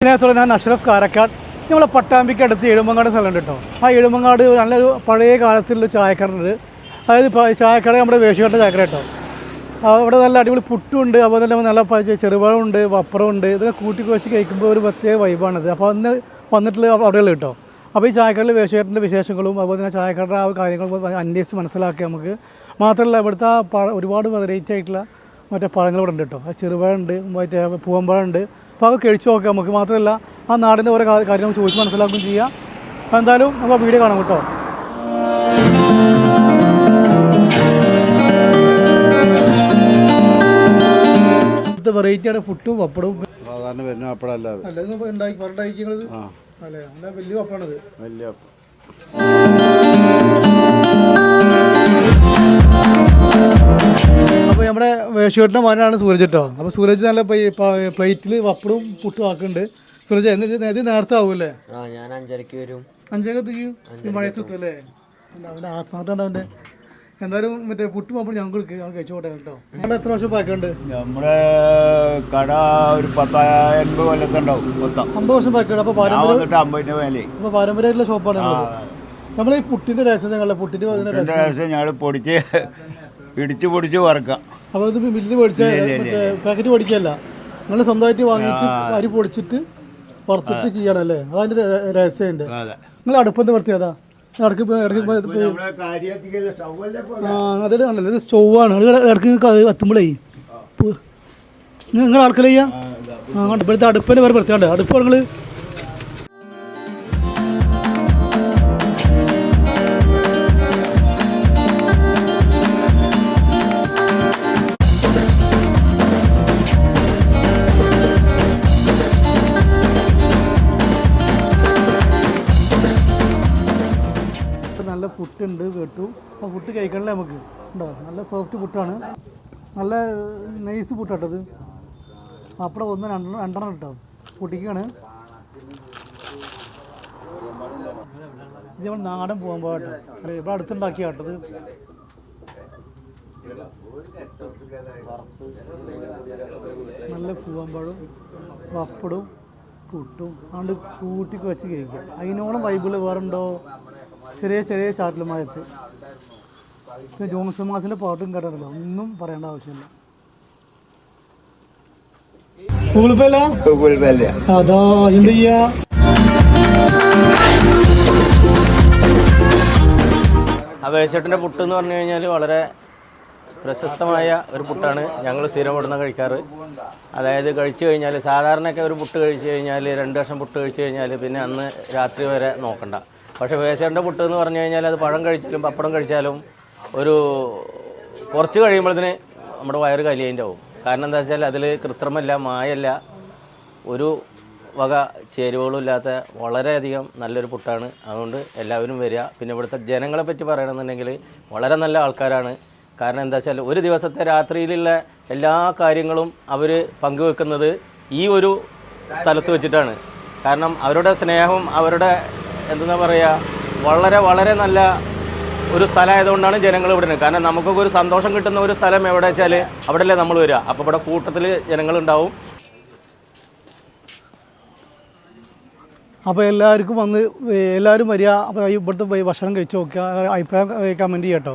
ഇതിനകത്തുള്ള ഞാൻ അഷ്റഫ് കാരക്കാട്. നമ്മളെ പട്ടാമ്പിക്ക് അടുത്ത് എഴുമങ്ങാട് സ്ഥലമുണ്ട് കേട്ടോ. ആ എഴുമങ്ങാട് നല്ലൊരു പഴയ കാലത്തുള്ള ചായക്കടയുണ്ട്. അതായത് ചായക്കട നമ്മുടെ വേശുകാരുടെ ചായക്കട കേട്ടോ. അവിടെ നല്ല അടിപൊളി പുട്ടുമുണ്ട്, അതുപോലെ തന്നെ നല്ല ചെറുപഴമുണ്ട്, വപ്പറമുണ്ട്. ഇതൊക്കെ കൂട്ടി വെച്ച് കഴിക്കുമ്പോൾ ഒരു പ്രത്യേക വൈബാണത്. അപ്പോൾ അന്ന് വന്നിട്ടുള്ള അവിടെയുള്ള കേട്ടോ. അപ്പോൾ ഈ ചായക്കടയിൽ വേശുകാരൻ്റെ വിശേഷങ്ങളും അതുപോലെ തന്നെ ചായക്കടയുടെ ആ കാര്യങ്ങളും അന്വേഷിച്ച് മനസ്സിലാക്കി നമുക്ക്. മാത്രമല്ല ഇവിടുത്തെ ഒരുപാട് വെറൈറ്റി ആയിട്ടുള്ള മറ്റേ പഴങ്ങൾ ഇവിടെ ഉണ്ട് കേട്ടോ. ആ ചെറുപഴമുണ്ട്, മറ്റേ പൂവമ്പഴമുണ്ട്. അപ്പോൾ അത് കഴിച്ചു നോക്കാം നമുക്ക്. മാത്രമല്ല ആ നാടിൻ്റെ ഓരോ കാര്യങ്ങൾ ചോദിച്ച് മനസ്സിലാക്കുകയും ചെയ്യാം. അപ്പോൾ എന്തായാലും നമുക്ക് വീഡിയോ കാണാം കേട്ടോ. ഇവിടുത്തെ വെറൈറ്റിയാണ് പുട്ടും പപ്പടവും. സാധാരണ വരുന്ന പപ്പടം അല്ലാതെ ഉണ്ടാക്കിക്കുന്നത് അല്ലേ? നല്ല വലിയ പപ്പടാണത്. വലിയ അപ്പോൾ നമ്മുടെ വേശുവേട്ടൻ്റെ മകനാണ് സൂരജ് കേട്ടോ. അപ്പോൾ സൂരജ് നല്ല പ്ലേറ്റിൽ വപ്പടും പുട്ടും ആക്കുന്നുണ്ട്. സൂരജ് ഇത് നേരത്തെ ആവുമല്ലേ? ഞാൻ 5:30 വരും. 5:30 മഴയത്തെത്തും അല്ലേ? അവൻ്റെ ആത്മാർത്ഥം അവൻ്റെ. എന്തായാലും മറ്റേ പുട്ടും പപ്പടും ഞങ്ങൾക്ക് കഴിച്ചോട്ടെ കേട്ടോ. നമ്മുടെ എത്ര വർഷം പാക്കുണ്ട്? നമ്മുടെ കട ഒരു 10-80 കൊല്ലത്തുണ്ടാവും. 50 വർഷം പാക്കുണ്ട്. അപ്പോൾ പാരമ്പര്യമായിട്ടുള്ള ഷോപ്പാണ്. നമ്മൾ ഈ പുട്ടിൻ്റെ രഹസ്യം ഞങ്ങളുടെ പുട്ടിൻ്റെ രഹസ്യം ഞങ്ങൾ പൊടിച്ച് വറക്കാം. അപ്പോൾ ഇത് മില്ലിന് പൊടിച്ച പാക്കറ്റ് പൊടിക്കല്ല, നിങ്ങൾ സ്വന്തമായിട്ട് വാങ്ങിയിട്ട് അരി പൊടിച്ചിട്ട് വറുത്തിട്ട് ചെയ്യണമല്ലേ? അതതിൻ്റെ രഹസ്യമുണ്ട്. നിങ്ങൾ അടുപ്പെന്ന് വൃത്തിയതാ ഇടയ്ക്ക് അതെ ആണല്ലോ. ഇത് സ്റ്റൗവാണ്. ഇടയ്ക്ക് കത്തുമ്പോഴേ നിങ്ങൾ ആൾക്കാർ ചെയ്യാം. ഇവിടുത്തെ അടുപ്പിൻ്റെ വേറെ വൃത്തിയുണ്ട്. അടുപ്പ് നിങ്ങൾ നല്ല പുട്ടുണ്ട് കേട്ടു. അപ്പോൾ പുട്ട് കഴിക്കണല്ലേ നമുക്ക്? ഉണ്ടോ? നല്ല സോഫ്റ്റ് പുട്ടാണ്, നല്ല നൈസ് പുട്ടാട്ടത്. അപ്പോൾ രണ്ടെണ്ണം കേട്ടോ പുട്ടിക്കാണ്. ഇത് നമ്മൾ നാടൻ പോകുമ്പോൾ കേട്ടോ. ഇവിടെ അടുത്തുണ്ടാക്കിയ കേട്ടത്. നല്ല പൂവമ്പഴവും പപ്പടും പുട്ടും അതുകൊണ്ട് കൂട്ടിക്ക് വെച്ച് കഴിക്കുക. അതിനോളം വൈബിൾ വേറുണ്ടോ? ചെറിയ ചെറിയ ചാറ്റലുമായത്ത് പിന്നെ ജോൺസൺ മാസിൻ്റെ പാട്ടും കേട്ടിട്ടില്ല, ഒന്നും പറയേണ്ട ആവശ്യമില്ല. ഗൂഗിൾ പേ അല്ല? അതാ എന്ത് ചെയ്യാ? വേശുവേട്ടൻ്റെ പുട്ട് എന്ന് പറഞ്ഞു കഴിഞ്ഞാൽ വളരെ പ്രശസ്തമായ ഒരു പുട്ടാണ്. ഞങ്ങൾ സ്ഥിരം ഇവിടുന്ന് കഴിക്കാറ്. അതായത് കഴിച്ചു കഴിഞ്ഞാൽ സാധാരണയൊക്കെ ഒരു പുട്ട് കഴിച്ചു കഴിഞ്ഞാൽ 2 കഷ്ണം പുട്ട് കഴിച്ചു കഴിഞ്ഞാൽ പിന്നെ അന്ന് രാത്രി വരെ നോക്കണ്ട. പക്ഷേ വേശുവേട്ടൻ്റെ പുട്ട് എന്ന് പറഞ്ഞു കഴിഞ്ഞാൽ അത് പഴം കഴിച്ചാലും പപ്പടം കഴിച്ചാലും ഒരു കുറച്ച് കഴിയുമ്പോഴത്തേന് നമ്മുടെ വയറ് കലിയതിൻ്റെ ആവും. കാരണം എന്താ വെച്ചാൽ അതിൽ കൃത്രിമല്ല, മായല്ല, ഒരു വക ചേരുവകളും ഇല്ലാത്ത വളരെയധികം നല്ലൊരു പുട്ടാണ്. അതുകൊണ്ട് എല്ലാവരും വരിക. പിന്നെ ഇവിടുത്തെ ജനങ്ങളെ പറ്റി പറയണമെന്നുണ്ടെങ്കിൽ വളരെ നല്ല ആൾക്കാരാണ്. കാരണം എന്താ വെച്ചാൽ ഒരു ദിവസത്തെ രാത്രിയിലുള്ള എല്ലാ കാര്യങ്ങളും അവർ പങ്കുവെക്കുന്നത് ഈ ഒരു സ്ഥലത്ത് വെച്ചിട്ടാണ്. കാരണം അവരുടെ സ്നേഹവും അവരുടെ എന്താ പറയുക വളരെ വളരെ നല്ല ഒരു സ്ഥലമായതുകൊണ്ടാണ് ജനങ്ങൾ ഇവിടെ നിന്ന്. കാരണം നമുക്കൊക്കെ ഒരു സന്തോഷം കിട്ടുന്ന ഒരു സ്ഥലം എവിടെ വെച്ചാൽ അവിടെയല്ലേ നമ്മൾ വരിക. അപ്പോൾ ഇവിടെ കൂട്ടത്തിൽ ജനങ്ങളുണ്ടാവും. അപ്പോൾ എല്ലാവർക്കും വന്ന് എല്ലാവരും വരിക. അപ്പോൾ ഇവിടുത്തെ ഭക്ഷണം കഴിച്ച് നോക്കുക, അഭിപ്രായം കമൻറ്റ് ചെയ്യാം കേട്ടോ.